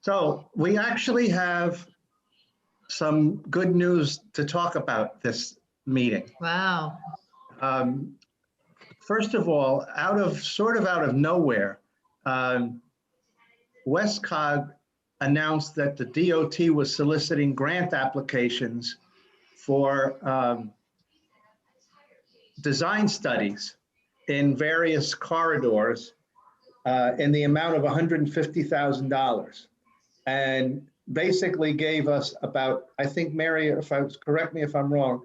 So we actually have some good news to talk about this meeting. Wow. First of all, out of nowhere, WestCog announced that the DOT was soliciting grant applications for design studies in various corridors in the amount of $150,000, and basically gave us about, I think, Mary, correct me if I'm wrong,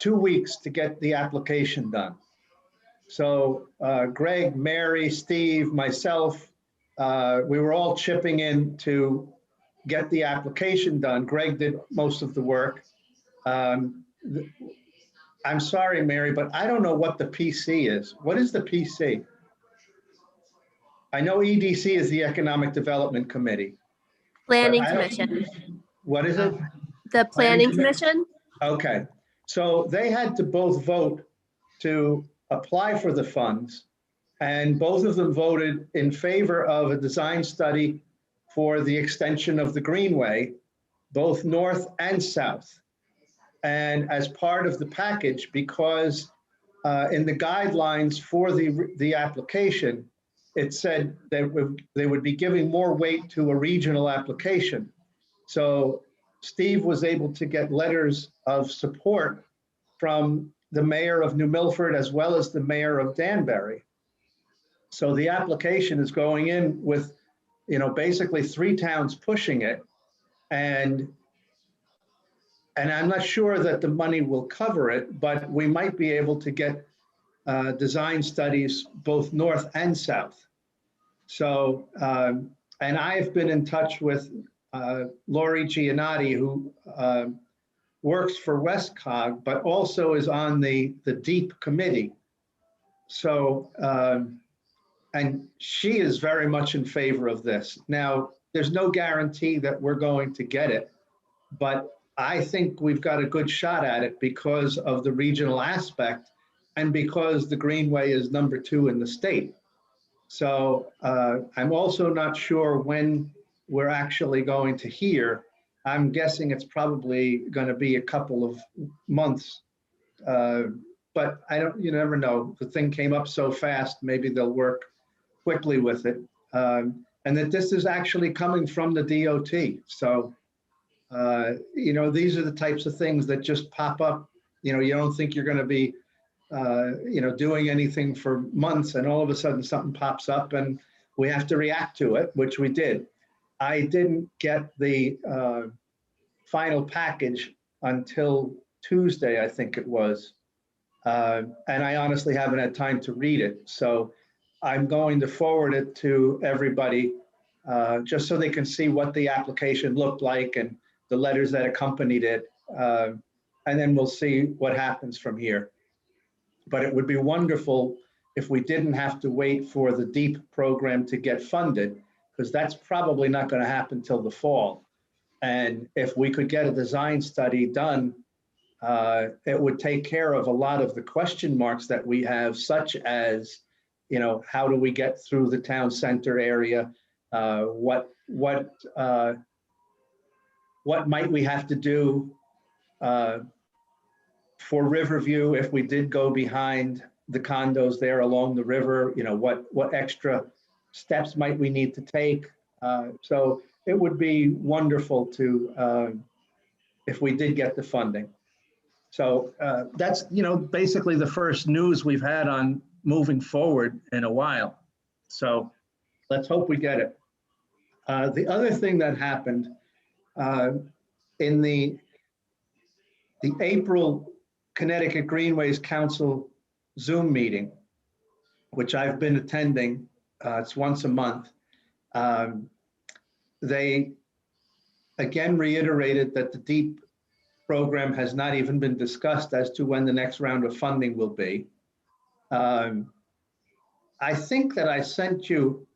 2 weeks to get the application done. So Greg, Mary, Steve, myself, we were all chipping in to get the application done. Greg did most of the work. I'm sorry, Mary, but I don't know what the PC is. What is the PC? I know EDC is the Economic Development Committee. Planning Commission. What is it? The Planning Commission? Okay. So they had to both vote to apply for the funds, and both of them voted in favor of a design study for the extension of the Greenway, both north and south. And as part of the package, because in the guidelines for the application, it said that they would be giving more weight to a regional application. So Steve was able to get letters of support from the mayor of New Milford as well as the mayor of Danbury. So the application is going in with, basically 3 towns pushing it. And I'm not sure that the money will cover it, but we might be able to get design studies both north and south. So, and I've been in touch with Lori Giannotti, who works for WestCog, but also is on the DEEP committee. So, and she is very much in favor of this. Now, there's no guarantee that we're going to get it, but I think we've got a good shot at it because of the regional aspect and because the Greenway is #2 in the state. So I'm also not sure when we're actually going to hear. I'm guessing it's probably going to be a couple of months, but you never know. The thing came up so fast, maybe they'll work quickly with it. And that this is actually coming from the DOT. So, these are the types of things that just pop up. You don't think you're going to be, doing anything for months, and all of a sudden something pops up and we have to react to it, which we did. I didn't get the final package until Tuesday, I think it was. And I honestly haven't had time to read it. So I'm going to forward it to everybody just so they can see what the application looked like and the letters that accompanied it. And then we'll see what happens from here. But it would be wonderful if we didn't have to wait for the DEEP program to get funded, because that's probably not going to happen till the fall. And if we could get a design study done, it would take care of a lot of the question marks that we have, such as, how do we get through the town center area? What might we have to do for Riverview if we did go behind the condos there along the river? What extra steps might we need to take? So it would be wonderful to, if we did get the funding. So that's, basically the first news we've had on moving forward in a while. So let's hope we get it. The other thing that happened in the April Connecticut Greenways Council Zoom meeting, which I've been attending, it's once a month. They again reiterated that the DEEP program has not even been discussed as to when the next round of funding will be. I think that I sent you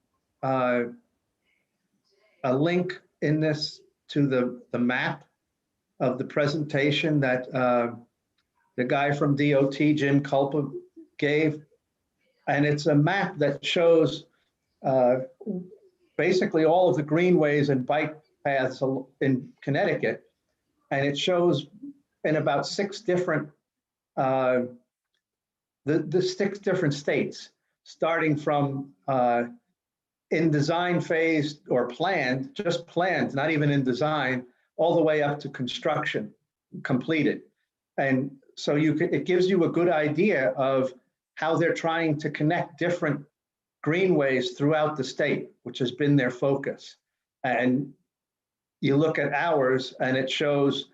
a link in this to the map of the presentation that the guy from DOT, Jim Culpa, gave. And it's a map that shows basically all of the greenways and bike paths in Connecticut, and it shows in about six different the six different states, starting from in design phase or planned, just planned, not even in design, all the way up to construction, completed. And so it gives you a good idea of how they're trying to connect different greenways throughout the state, which has been their focus. And you look at ours and it shows,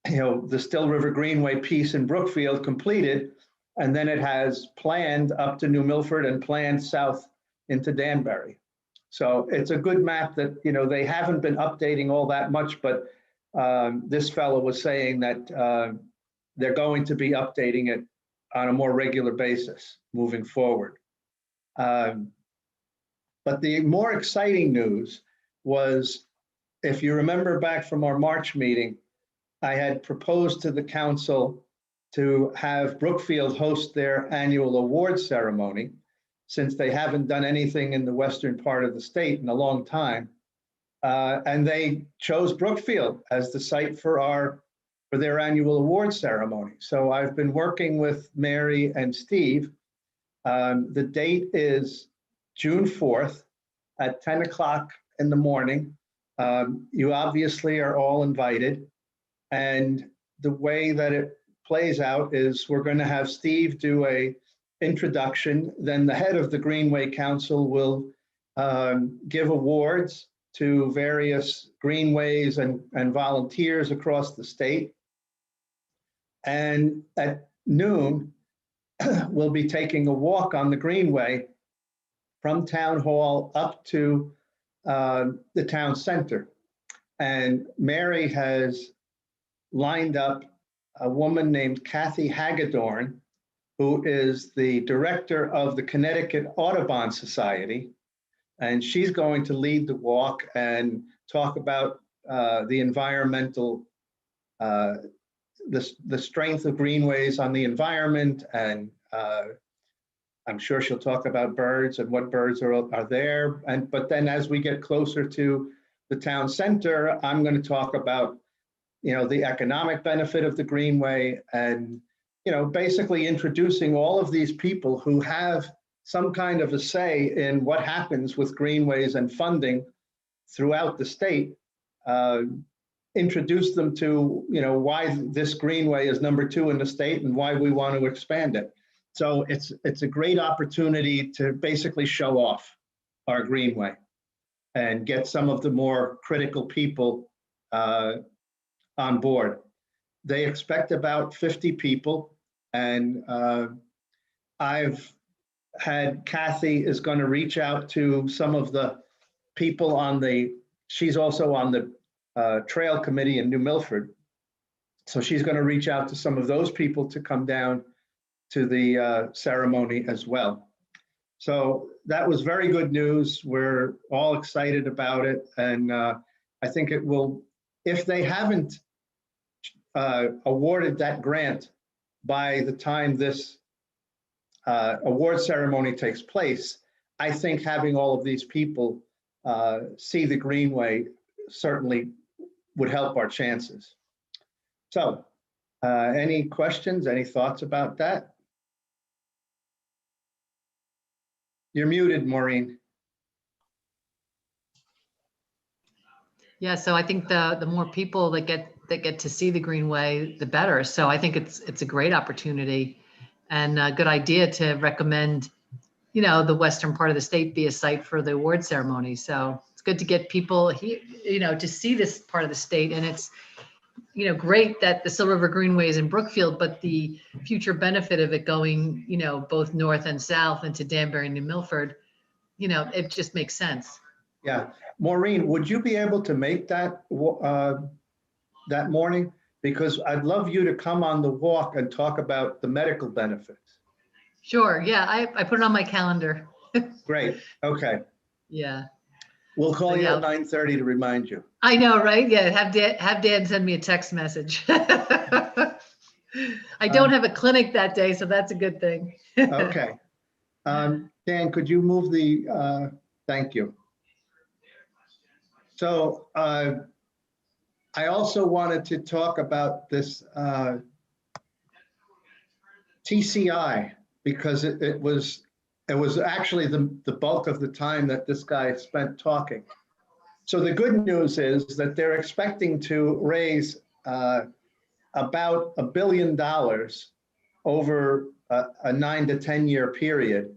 the Still River Greenway piece in Brookfield completed, and then it has planned up to New Milford and planned south into Danbury. So it's a good map that, they haven't been updating all that much, but this fellow was saying that they're going to be updating it on a more regular basis moving forward. But the more exciting news was, if you remember back from our March meeting, I had proposed to the council to have Brookfield host their annual awards ceremony, since they haven't done anything in the western part of the state in a long time. And they chose Brookfield as the site for their annual awards ceremony. So I've been working with Mary and Steve. The date is June 4th at 10 o'clock in the morning. You obviously are all invited. And the way that it plays out is we're going to have Steve do a introduction, then the head of the Greenway Council will give awards to various greenways and volunteers across the state. And at noon, we'll be taking a walk on the Greenway from Town Hall up to the town center. And Mary has lined up a woman named Kathy Hagedorn, who is the director of the Connecticut Audubon Society. And she's going to lead the walk and talk about the environmental, the strength of greenways on the environment. And I'm sure she'll talk about birds and what birds are there. But then as we get closer to the town center, I'm going to talk about, the economic benefit of the Greenway and, basically introducing all of these people who have some kind of a say in what happens with greenways and funding throughout the state, introduce them to, why this greenway is #2 in the state and why we want to expand it. So it's a great opportunity to basically show off our greenway and get some of the more critical people on board. They expect about 50 people, and I've had Kathy is going to reach out to some of the people she's also on the trail committee in New Milford. So she's going to reach out to some of those people to come down to the ceremony as well. So that was very good news. We're all excited about it. And I think it will, if they haven't awarded that grant by the time this award ceremony takes place, I think having all of these people see the Greenway certainly would help our chances. So any questions, any thoughts about that? You're muted, Maureen. Yeah, so I think the more people that get to see the Greenway, the better. So I think it's a great opportunity and a good idea to recommend, the western part of the state be a site for the award ceremony. So it's good to get people here, to see this part of the state. And it's, great that the Still River Greenway is in Brookfield, but the future benefit of it going, both north and south into Danbury and New Milford, it just makes sense. Yeah. Maureen, would you be able to make that that morning? Because I'd love you to come on the walk and talk about the medical benefits. Sure. Yeah, I put it on my calendar. Great. Okay. Yeah. We'll call you Yeah. at 9:30 to remind you. I know, right? Yeah. Have Dan send me a text message. I don't have a clinic that day, so that's a good thing. Okay. Dan, could you move the, thank you. So I also wanted to talk about this TCI, because it was actually the bulk of the time that this guy spent talking. So the good news is that they're expecting to raise about $1 billion over a 9 to 10 year period.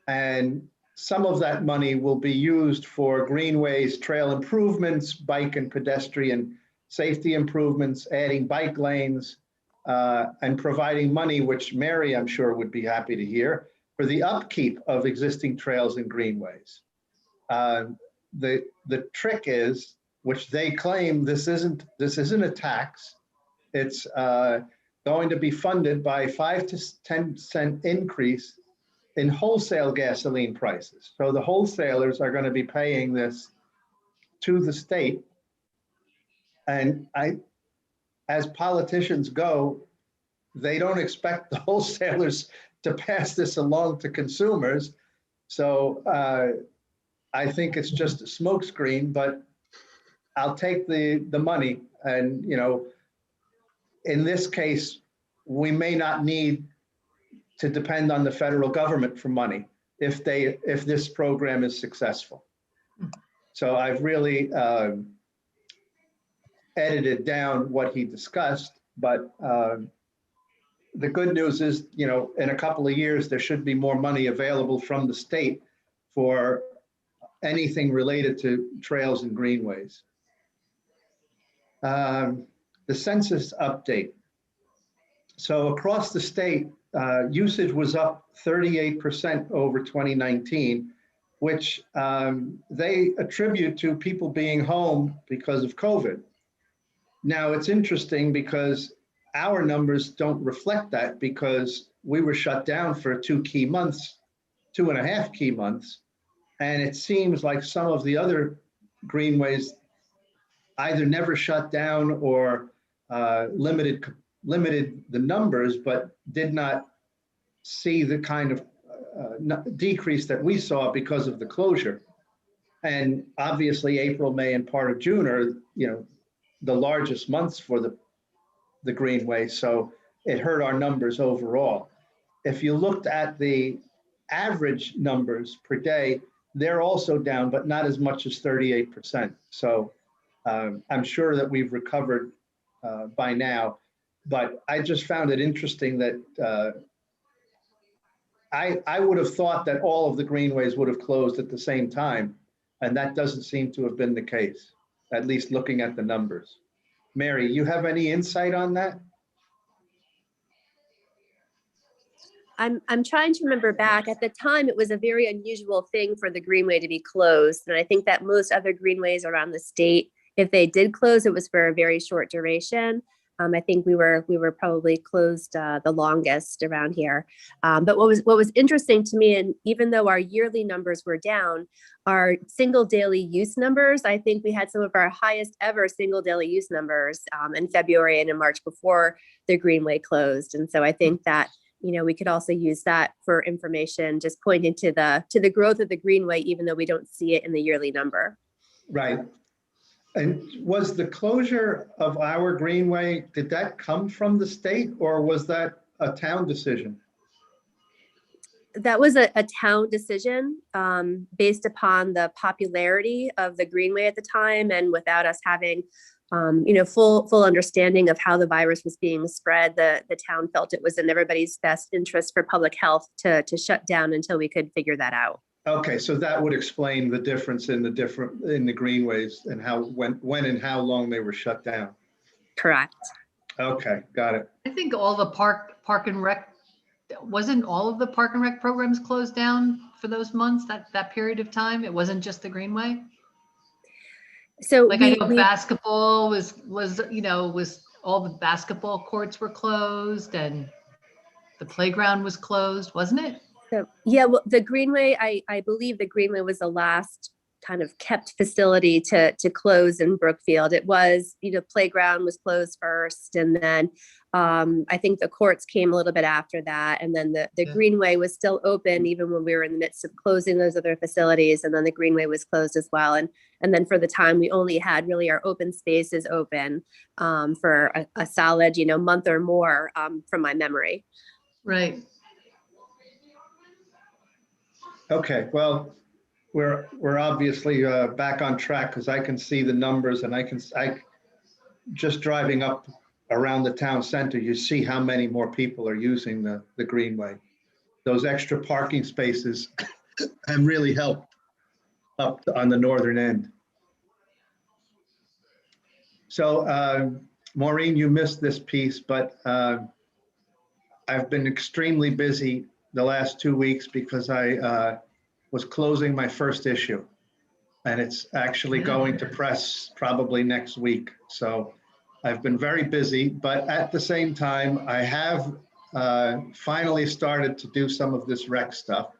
And some of that money will be used for greenways, trail improvements, bike and pedestrian safety improvements, adding bike lanes, and providing money, which Mary, I'm sure, would be happy to hear, for the upkeep of existing trails and greenways. The trick is, which they claim this isn't a tax. It's going to be funded by 5 to 10% increase in wholesale gasoline prices. So the wholesalers are going to be paying this to the state. And as politicians go, they don't expect the wholesalers to pass this along to consumers. So I think it's just a smokescreen, but I'll take the money. And, you know, in this case, we may not need to depend on the federal government for money if this program is successful. So I've really edited down what he discussed, but the good news is, you know, in a couple of years, there should be more money available from the state for anything related to trails and greenways. The census update. So across the state, usage was up 38% over 2019, which they attribute to people being home because of COVID. Now, it's interesting because our numbers don't reflect that, because we were shut down for 2 key months, 2.5 key months. And it seems like some of the other greenways either never shut down or limited the numbers, but did not see the kind of decrease that we saw because of the closure. And obviously April, May, and part of June are, you know, the largest months for the greenway. So it hurt our numbers overall. If you looked at the average numbers per day, they're also down, but not as much as 38%. So I'm sure that we've recovered by now, but I just found it interesting that I would have thought that all of the greenways would have closed at the same time, and that doesn't seem to have been the case, at least looking at the numbers. Mary, you have any insight on that? I'm trying to remember back. At the time, it was a very unusual thing for the Greenway to be closed. And I think that most other greenways around the state, if they did close, it was for a very short duration. I think we were probably closed the longest around here. But what was interesting to me, and even though our yearly numbers were down, our single daily use numbers, I think we had some of our highest ever single daily use numbers in February and in March before the Greenway closed. And so I think that, you know, we could also use that for information, just pointing to the growth of the Greenway, even though we don't see it in the yearly number. Right. And was the closure of our greenway, did that come from the state, or was that a town decision? That was a town decision based upon the popularity of the Greenway at the time, and without us having you know, full understanding of how the virus was being spread, the town felt it was in everybody's best interest for public health to shut down until we could figure that out. Okay, so that would explain the difference in the greenways and how when and how long they were shut down. Correct. Okay, got it. I think all the park and rec, wasn't all of the park and rec programs closed down for those months, that period of time? It wasn't just the Greenway? So like I know basketball was you know, was all the basketball courts were closed and the playground was closed, wasn't it? So, yeah, well, the Greenway, I believe the Greenway was the last kind of kept facility to close in Brookfield. It was, playground was closed first, and then I think the courts came a little bit after that, and then the Greenway was still open even when we were in the midst of closing those other facilities, and then the Greenway was closed as well. And then for the time, we only had really our open spaces open for a solid, month or more from my memory. Right. Okay, well, we're obviously back on track because I can see the numbers, and I just driving up around the town center, you see how many more people are using the Greenway. Those extra parking spaces have really helped up on the northern end. So Maureen, you missed this piece, but I've been extremely busy the last 2 weeks because I was closing my first issue, and it's actually going to press probably next week. So I've been very busy, but at the same time, I have finally started to do some of this rec stuff.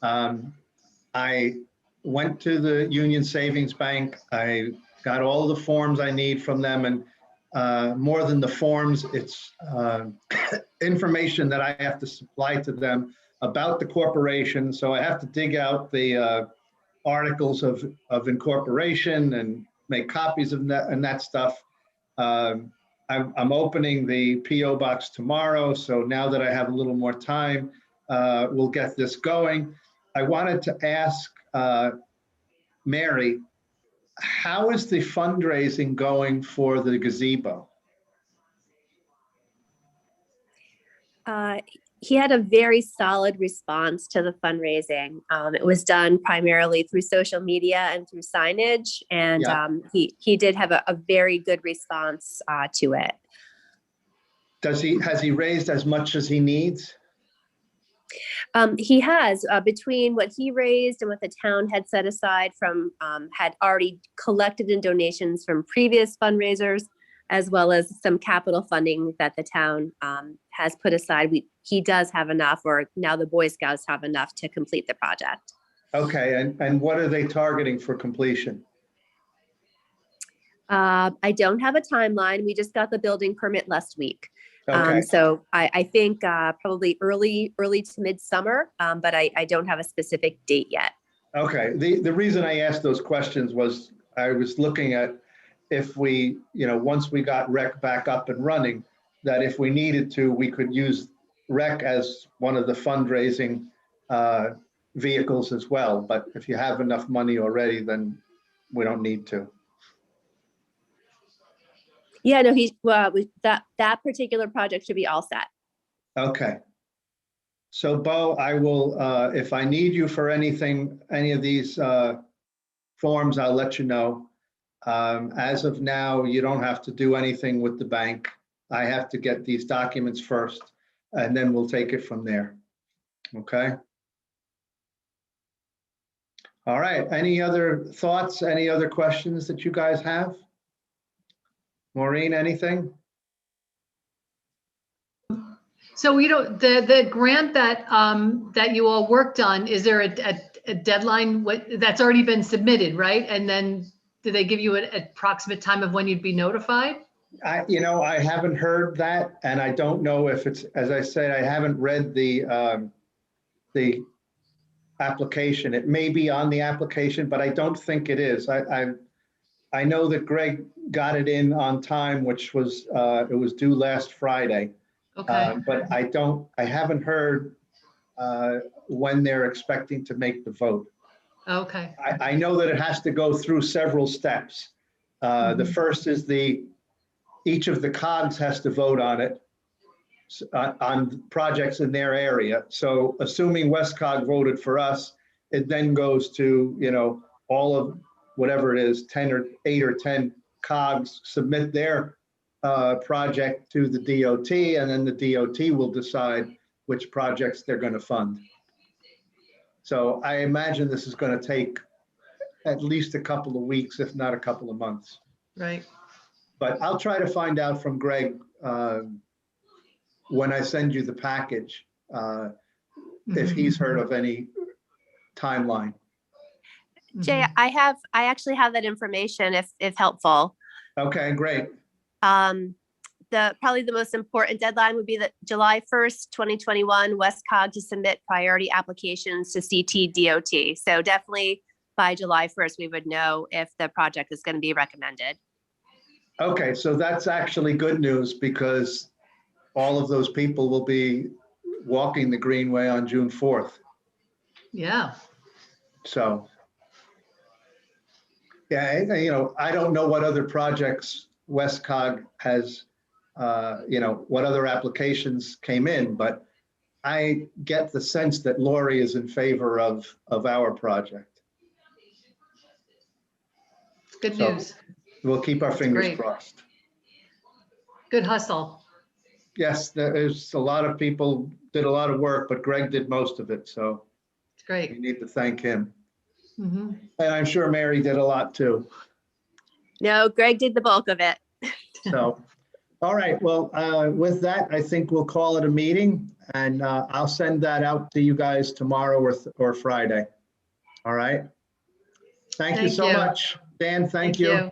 I went to the Union Savings Bank. I got all the forms I need from them, and more than the forms, it's information that I have to supply to them about the corporation. So I have to dig out the articles of incorporation and make copies of that and that stuff. I'm opening the PO box tomorrow, so now that I have a little more time, we'll get this going. I wanted to ask Mary, how is the fundraising going for the gazebo? He had a very solid response to the fundraising. It was done primarily through social media and through signage, and he did have a very good response to it. Has he raised as much as he needs? He has, between what he raised and what the town had set aside from, had already collected in donations from previous fundraisers, as well as some capital funding that the town has put aside. He does have enough, or now the Boy Scouts have enough to complete the project. Okay, and what are they targeting for completion? I don't have a timeline. We just got the building permit last week. Okay. So I think probably early to midsummer, but I don't have a specific date yet. Okay, the reason I asked those questions was I was looking at if we, once we got rec back up and running, that if we needed to, we could use rec as one of the fundraising vehicles as well. But if you have enough money already, then we don't need to. Yeah, no, that particular project should be all set. Okay. So Bo, I will, if I need you for anything, any of these forms, I'll let you know. As of now, you don't have to do anything with the bank. I have to get these documents first, and then we'll take it from there. Okay. All right. Any other thoughts? Any other questions that you guys have? Maureen, anything? So the grant that that you all worked on, is there a deadline that's already been submitted, right? And then do they give you an approximate time of when you'd be notified? I haven't heard that, and I don't know if it's, as I said, I haven't read the application. It may be on the application, but I don't think it is. I know that Greg got it in on time, which was it was due last Friday. Okay. But I haven't heard when they're expecting to make the vote. Okay. I know that it has to go through several steps. The first is each of the COGs has to vote on it, on projects in their area. So assuming Westcog voted for us, it then goes to, all of whatever it is, 8 or 10 COGs submit their project to the DOT, and then the DOT will decide which projects they're going to fund. So I imagine this is going to take at least a couple of weeks, if not a couple of months. Right. But I'll try to find out from Greg when I send you the package, if he's heard of any timeline. Jay, Mhm. I actually have that information if helpful. Okay, great. Probably the most important deadline would be that July 1st, 2021, WestCog to submit priority applications to CTDOT. So definitely by July 1st, we would know if the project is going to be recommended. Okay, so that's actually good news because all of those people will be walking the Greenway on June 4th. Yeah, So, yeah, I don't know what other projects WestCog has, what other applications came in, but I get the sense that Lori is in favor of our project. it's good So news. we'll keep our That's fingers great. crossed. Good hustle. Yes, there's a lot of people did a lot of work, but Greg did most of it. So It's we great. need to thank him. Mhm. And I'm sure Mary did a lot too. No, Greg did the bulk of it. So, all right. Well, with that, I think we'll call it a meeting and I'll send that out to you guys tomorrow or Friday. All right. Thank you Thank so you. much. Dan, thank Thank you. you.